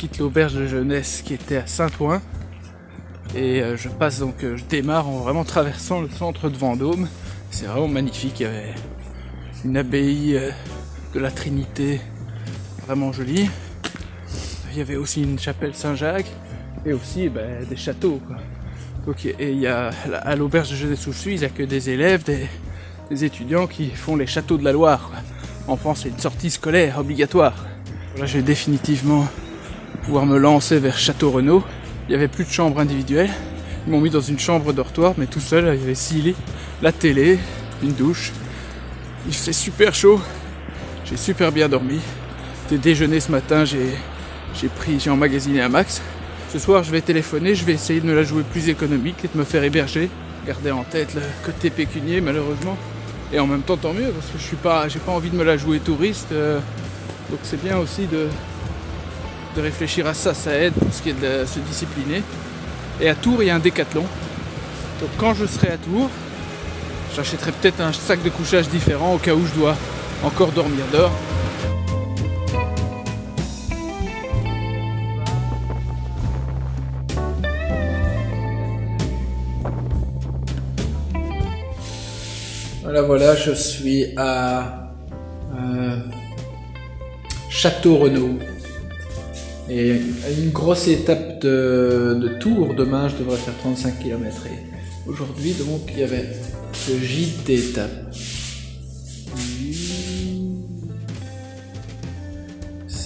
quitte l'auberge de jeunesse qui était à Saint-Ouen. Et je démarre en vraiment traversant le centre de Vendôme. C'est vraiment magnifique, il y avait une abbaye de la Trinité vraiment jolie. Il y avait aussi une chapelle Saint-Jacques et aussi des châteaux, quoi. Donc, et il y a à l'auberge de jeunesse où je suis, il n'y a que des élèves, des étudiants qui font les châteaux de la Loire, quoi. En France, c'est une sortie scolaire obligatoire. Là, je vais définitivement pouvoir me lancer vers Château-Renaud. Il n'y avait plus de chambre individuelle. Ils m'ont mis dans une chambre dortoir, mais tout seul. Il y avait 6 lits, la télé, une douche. Il fait super chaud. J'ai super bien dormi. J'ai déjeuné ce matin, j'ai emmagasiné un max. Ce soir, je vais téléphoner, je vais essayer de me la jouer plus économique et de me faire héberger. Garder en tête le côté pécunier, malheureusement. Et en même temps, tant mieux, parce que j'ai pas envie de me la jouer touriste. Donc c'est bien aussi de réfléchir à ça, ça aide pour ce qui est de se discipliner. Et à Tours, il y a un Décathlon. Donc quand je serai à Tours, j'achèterai peut-être un sac de couchage différent au cas où je dois encore dormir dehors. Voilà, je suis à Château-Renaud. Et à une grosse étape de Tours, demain je devrais faire 35 km. Et aujourd'hui, donc, il y avait ce gîte d'étape.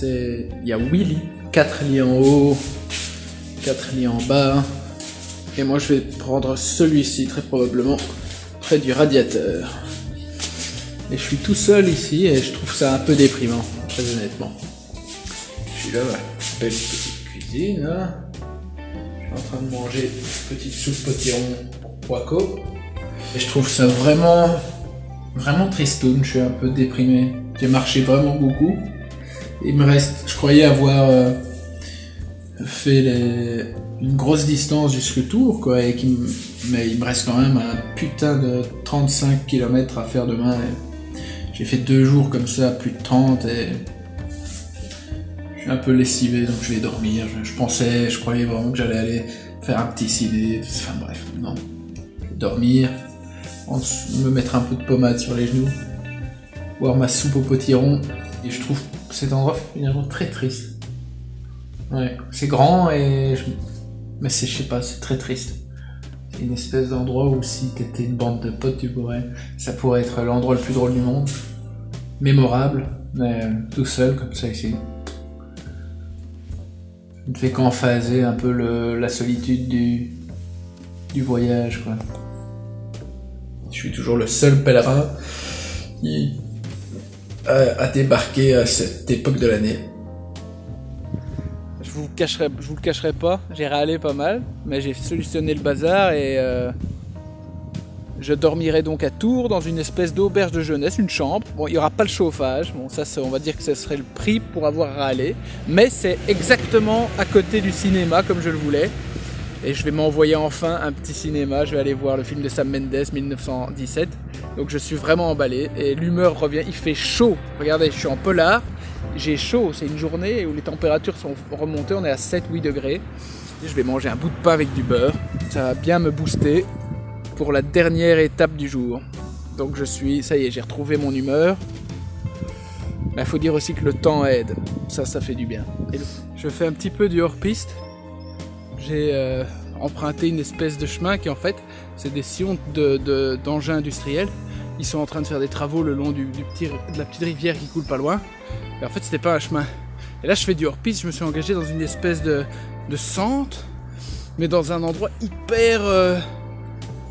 Il y a 8 lits, 4 lits en haut, 4 lits en bas. Et moi je vais prendre celui-ci très probablement près du radiateur. Et je suis tout seul ici et je trouve ça un peu déprimant, très honnêtement. Je suis là, belle petite cuisine. Là. Je suis en train de manger une petite soupe potiron poico. Et je trouve ça vraiment tristoun. Je suis un peu déprimé. J'ai marché vraiment beaucoup. Il me reste, je croyais avoir fait une grosse distance jusque Tours, quoi, mais il me reste quand même un putain de 35 km à faire demain. J'ai fait 2 jours comme ça, plus de 30, et je suis un peu lessivé, donc je vais dormir. Je croyais vraiment que j'allais aller faire un petit ciné, enfin bref, non. Je vais dormir, me mettre un peu de pommade sur les genoux, boire ma soupe au potiron, et je trouve cet endroit finalement très triste. Ouais, c'est grand mais je sais pas, c'est très triste. C'est une espèce d'endroit où si t'étais une bande de potes, ça pourrait être l'endroit le plus drôle du monde, mémorable, mais tout seul comme ça ici. Ça ne fait qu'emphaser un peu la solitude du voyage, quoi. Je suis toujours le seul pèlerin qui a débarqué à cette époque de l'année. Je vous le cacherai pas, j'ai râlé pas mal, mais j'ai solutionné le bazar et je dormirai donc à Tours dans une espèce d'auberge de jeunesse, une chambre. Bon, il n'y aura pas le chauffage, bon ça on va dire que ce serait le prix pour avoir râlé, mais c'est exactement à côté du cinéma comme je le voulais. Et je vais m'envoyer enfin un petit cinéma, je vais aller voir le film de Sam Mendes 1917. Donc je suis vraiment emballé et l'humeur revient, il fait chaud. Regardez, je suis en pelard. J'ai chaud, c'est une journée où les températures sont remontées, on est à 7-8 degrés. Et je vais manger un bout de pain avec du beurre. Ça va bien me booster pour la dernière étape du jour. Donc ça y est, j'ai retrouvé mon humeur. Il faut dire aussi que le temps aide, ça fait du bien. Et je fais un petit peu du hors-piste. J'ai emprunté une espèce de chemin qui en fait, c'est des sillons d'engins industriels. Ils sont en train de faire des travaux le long de la petite rivière qui coule pas loin. Et en fait, c'était pas un chemin. Et là, je fais du hors-piste, je me suis engagé dans une espèce de centre, mais dans un endroit hyper...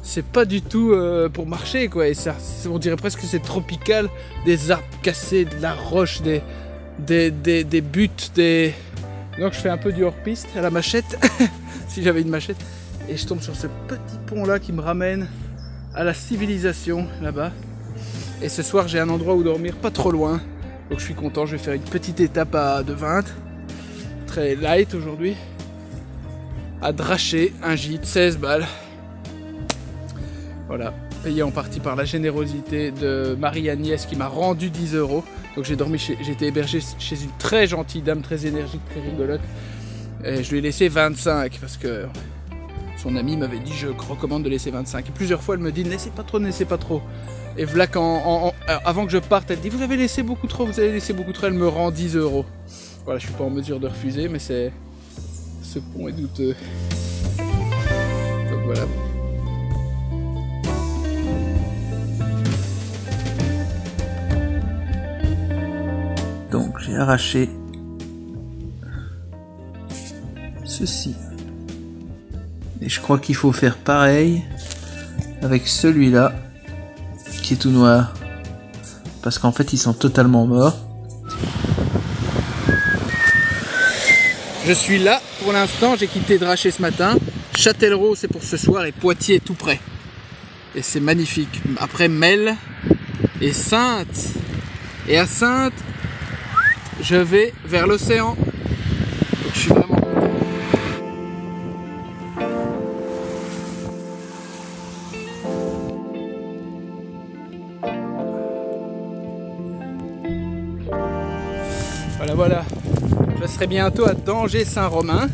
c'est pas du tout pour marcher, quoi. Et ça, on dirait presque que c'est tropical. Des arbres cassés, de la roche, des buttes, Donc je fais un peu du hors-piste à la machette, si j'avais une machette. Et je tombe sur ce petit pont-là qui me ramène à la civilisation, là-bas. Et ce soir, j'ai un endroit où dormir, pas trop loin. Donc je suis content, je vais faire une petite étape de 20. Très light aujourd'hui. À Draché, un gîte, 16 balles. Voilà, payé en partie par la générosité de Marie-Agnès qui m'a rendu 10 €. Donc j'ai été hébergé chez une très gentille dame, très énergique, très rigolote. Et je lui ai laissé 25 parce que son ami m'avait dit je recommande de laisser 25. Et plusieurs fois elle me dit ne laissez pas trop, ne laissez pas trop. Et voilà avant que je parte, elle dit vous avez laissé beaucoup trop, vous avez laissé beaucoup trop, elle me rend 10 €. Voilà, je suis pas en mesure de refuser, mais ce pont est douteux. Donc voilà. Donc j'ai arraché ceci. Et je crois qu'il faut faire pareil avec celui-là qui est tout noir. Parce qu'en fait ils sont totalement morts. Je suis là pour l'instant, j'ai quitté Draché ce matin. Châtellerault c'est pour ce soir et Poitiers tout près. Et c'est magnifique. Après Melle et Saintes. Et à Saintes, je vais vers l'océan. Donc je suis vraiment content. Voilà. Je serai bientôt à Danger-Saint-Romain,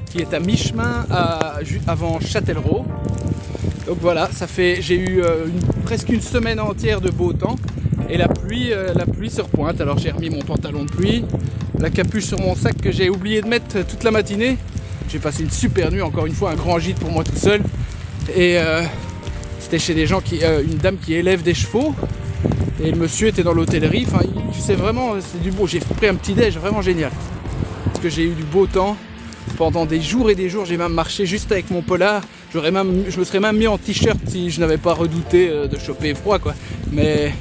qui est à mi-chemin avant Châtellerault. Donc voilà, j'ai eu presque une semaine entière de beau temps. Et la pluie se repointe, alors j'ai remis mon pantalon de pluie, la capuche sur mon sac que j'ai oublié de mettre toute la matinée. J'ai passé une super nuit, encore une fois un grand gîte pour moi tout seul. Et c'était chez des gens une dame qui élève des chevaux. Et le monsieur était dans l'hôtellerie, enfin c'est du beau. J'ai pris un petit déj vraiment génial. Parce que j'ai eu du beau temps pendant des jours et des jours, j'ai même marché juste avec mon polar. Je me serais même mis en t-shirt si je n'avais pas redouté de choper froid quoi. Mais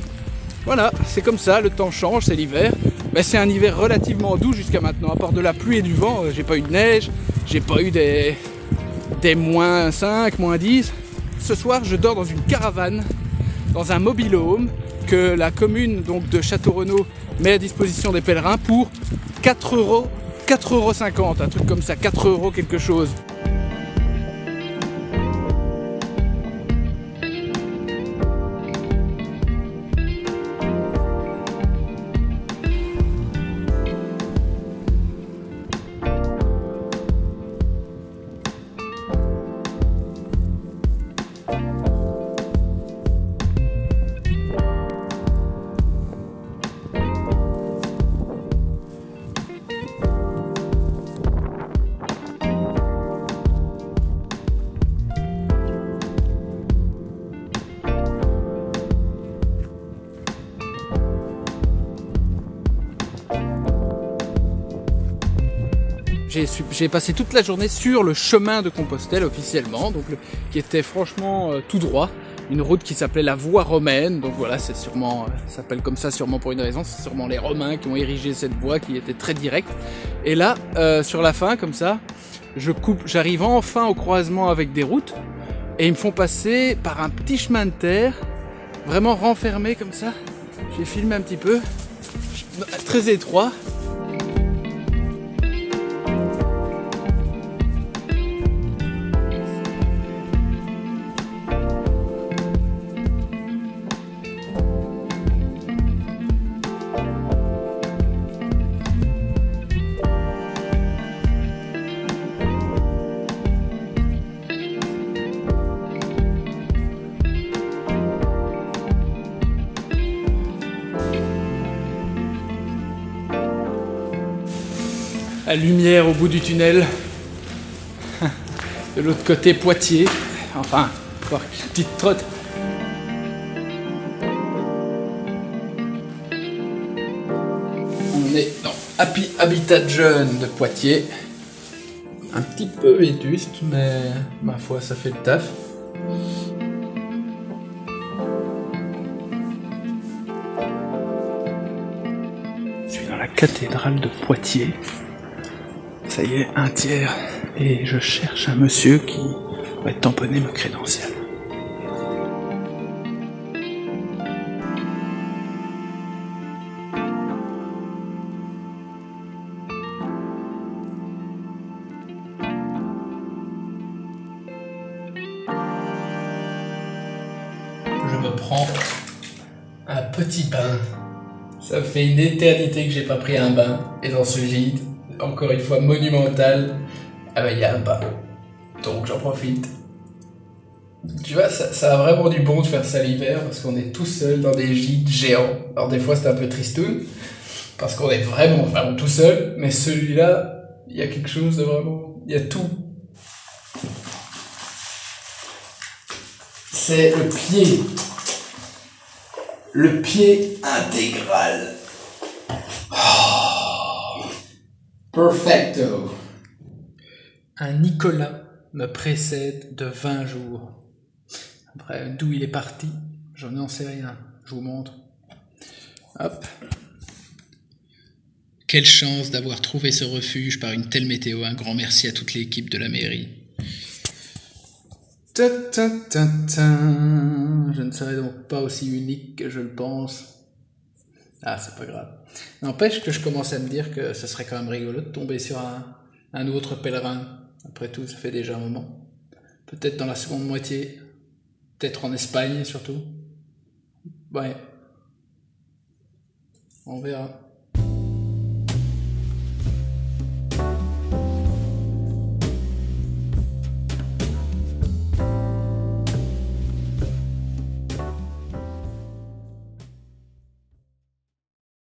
voilà, c'est comme ça, le temps change, c'est l'hiver. Mais c'est un hiver relativement doux jusqu'à maintenant. À part de la pluie et du vent, j'ai pas eu de neige, j'ai pas eu des moins 5, moins 10. Ce soir, je dors dans une caravane, dans un mobil-home que la commune donc, de Château-Renaud met à disposition des pèlerins pour 4,50 €, un truc comme ça, 4 € quelque chose. J'ai passé toute la journée sur le chemin de Compostelle officiellement, donc qui était franchement tout droit, une route qui s'appelait la voie romaine. Donc voilà, c'est sûrement, ça s'appelle comme ça sûrement pour une raison, c'est sûrement les Romains qui ont érigé cette voie qui était très directe. Et là, sur la fin comme ça, j'arrive enfin au croisement avec des routes et ils me font passer par un petit chemin de terre, vraiment renfermé comme ça. J'ai filmé un petit peu, très étroit. La lumière au bout du tunnel. De l'autre côté, Poitiers. Enfin, encore une petite trotte. On est dans Happy Habitat Jeune de Poitiers. Un petit peu vétuste, mais ma foi, ça fait le taf. Je suis dans la cathédrale de Poitiers. Ça y est, un tiers. Et je cherche un monsieur qui va tamponner ma crédentiale. Je me prends un petit pain. Ça fait une éternité que j'ai pas pris un bain. Et dans ce gîte, encore une fois monumental, ah ben il y a un bain. Donc j'en profite. Tu vois, ça a vraiment du bon de faire ça l'hiver parce qu'on est tout seul dans des gîtes géants. Alors des fois c'est un peu tristoun parce qu'on est vraiment tout seul. Mais celui-là, il y a quelque chose de vraiment... Il y a tout. C'est le pied. Le pied intégral. Oh, perfecto. Un Nicolas me précède de 20 jours. Après, d'où il est parti, je n'en sais rien. Je vous montre. Hop. Quelle chance d'avoir trouvé ce refuge par une telle météo. Un grand merci à toute l'équipe de la mairie. Ta, ta, ta, ta. Je ne serai donc pas aussi unique que je le pense. Ah, c'est pas grave. N'empêche que je commence à me dire que ce serait quand même rigolo de tomber sur un autre pèlerin. Après tout, ça fait déjà un moment. Peut-être dans la seconde moitié. Peut-être en Espagne surtout. Ouais. On verra.